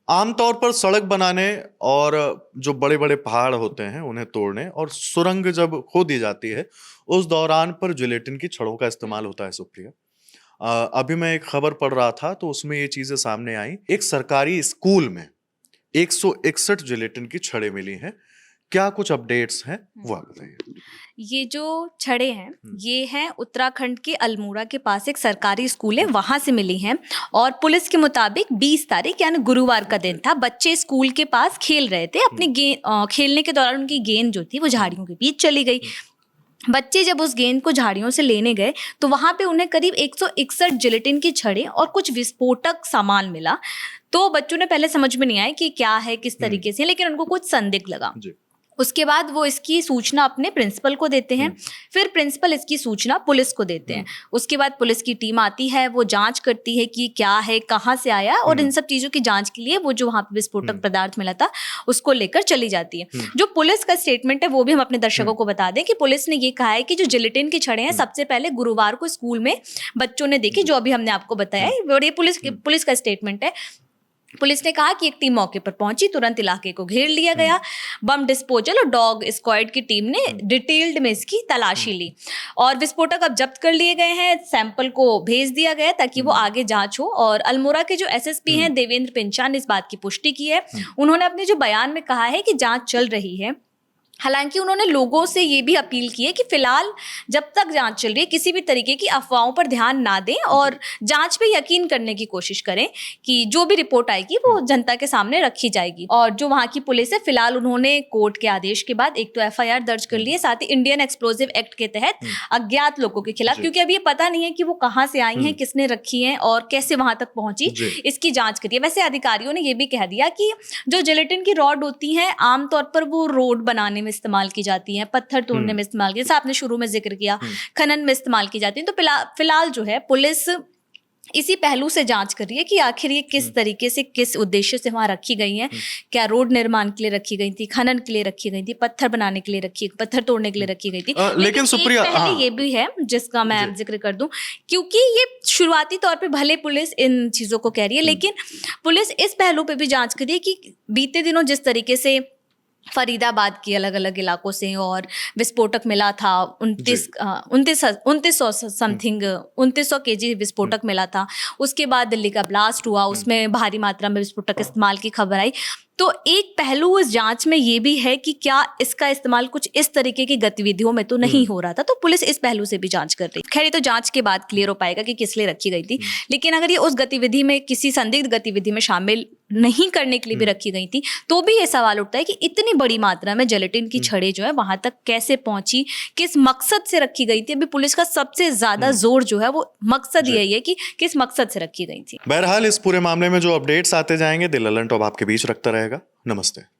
आमतौर पर सड़क बनाने और जो बड़े बड़े पहाड़ होते हैं उन्हें तोड़ने और सुरंग जब खोदी जाती है उस दौरान पर जिलेटिन की छड़ों का इस्तेमाल होता है सुप्रिया। अभी मैं एक खबर पढ़ रहा था तो उसमें ये चीजें सामने आई। एक सरकारी स्कूल में 161 जिलेटिन की छड़ें मिली हैं। क्या कुछ अपडेट्स हैं वो आप बताइए। ये जो छड़ें हैं ये हैं उत्तराखंड के अल्मोड़ा के पास एक सरकारी स्कूल है, वहां से मिली हैं। और पुलिस के मुताबिक 20 तारीख यानी गुरुवार का दिन था। बच्चे स्कूल के पास खेल रहे थे, अपने खेलने के दौरान उनकी गेंद जो थी वो झाड़ियों के बीच चली गई। बच्चे जब उस गेंद को झाड़ियों से लेने गए तो वहां पे उन्हें करीब 161 जिलेटिन की छड़ें और कुछ विस्फोटक सामान मिला। तो बच्चों ने पहले समझ में नहीं आया कि क्या है, किस तरीके से, लेकिन उनको कुछ संदिग्ध लगा। उसके बाद वो इसकी सूचना अपने प्रिंसिपल को देते हैं, फिर प्रिंसिपल इसकी सूचना पुलिस को देते हैं। उसके बाद पुलिस की टीम आती है, वो जांच करती है कि क्या है, कहाँ से आया, और इन सब चीज़ों की जांच के लिए वो जो वहाँ पे विस्फोटक पदार्थ मिला था उसको लेकर चली जाती है। जो पुलिस का स्टेटमेंट है वो भी हम अपने दर्शकों को बता दें कि पुलिस ने ये कहा है कि जो जिलेटिन की छड़ें हैं सबसे पहले गुरुवार को स्कूल में बच्चों ने देखी, जो अभी हमने आपको बताया है, और ये पुलिस का स्टेटमेंट है। पुलिस ने कहा कि एक टीम मौके पर पहुंची, तुरंत इलाके को घेर लिया गया। बम डिस्पोजल और डॉग स्क्वाड की टीम ने डिटेल्ड में इसकी तलाशी ली और विस्फोटक अब जब्त कर लिए गए हैं। सैंपल को भेज दिया गया ताकि वो आगे जांच हो। और अल्मोड़ा के जो एसएसपी हैं देवेंद्र पिंचा ने इस बात की पुष्टि की है। उन्होंने अपने जो बयान में कहा है कि जांच चल रही है। हालांकि उन्होंने लोगों से ये भी अपील की है कि फिलहाल जब तक जांच चल रही है किसी भी तरीके की अफवाहों पर ध्यान ना दें और जांच पे यकीन करने की कोशिश करें कि जो भी रिपोर्ट आएगी वो जनता के सामने रखी जाएगी। और जो वहाँ की पुलिस है, फिलहाल उन्होंने कोर्ट के आदेश के बाद एक तो एफआईआर दर्ज कर ली है, साथ ही इंडियन एक्सप्लोजिव एक्ट के तहत अज्ञात लोगों के खिलाफ, क्योंकि अभी ये पता नहीं है कि वो कहाँ से आई हैं, किसने रखी हैं और कैसे वहां तक पहुंची, इसकी जांच करिए। वैसे अधिकारियों ने ये भी कह दिया कि जो जिलेटिन की रॉड होती हैं आमतौर पर वो रोड बनाने में इस्तेमाल की जाती हैं, पत्थर तोड़ने में इस्तेमाल की, जैसे आपने शुरू में जिक्र किया, खनन में इस्तेमाल की जाती हैं। तो फिलहाल जो है पुलिस इसी पहलू से जांच कर रही है कि आखिर ये किस तरीके से, किस उद्देश्य से वहां रखी गई हैं। क्या रोड निर्माण के लिए रखी गई थी, खनन के लिए रखी गई थी, पत्थर बनाने के लिए पत्थर तोड़ने के लिए रखी गई थी। लेकिन सुप्रिया पहले ये भी है जिसका मैं जिक्र कर दूं, क्योंकि ये शुरुआती तौर पे भले पुलिस इन चीजों को कह रही है, लेकिन पुलिस इस पहलू पे भी जांच कर रही है कि बीते दिनों जिस तरीके से फरीदाबाद के अलग अलग इलाकों से और विस्फोटक मिला था, 2900 केजी विस्फोटक मिला था। उसके बाद दिल्ली का ब्लास्ट हुआ, उसमें भारी मात्रा में विस्फोटक इस्तेमाल की खबर आई। तो एक पहलू इस जांच में ये भी है कि क्या इसका इस्तेमाल कुछ इस तरीके की गतिविधियों में तो नहीं हो रहा था। तो पुलिस इस पहलू से भी जांच कर रही है। खैर ये तो जांच के बाद क्लियर हो पाएगा कि किस लिए रखी गई थी, लेकिन अगर ये उस गतिविधि में, किसी संदिग्ध गतिविधि में शामिल नहीं करने के लिए भी रखी गई थी, तो भी ये सवाल उठता है कि इतनी बड़ी मात्रा में जिलेटिन की छड़ें जो है वहां तक कैसे पहुंची, किस मकसद से रखी गई थी। अभी पुलिस का सबसे ज्यादा जोर जो है वो मकसद यही है कि किस मकसद से रखी गई थी। बहरहाल इस पूरे मामले में जो अपडेट्स आते जाएंगे दिल ललन टॉप आपके बीच रखता रहेगा। नमस्ते।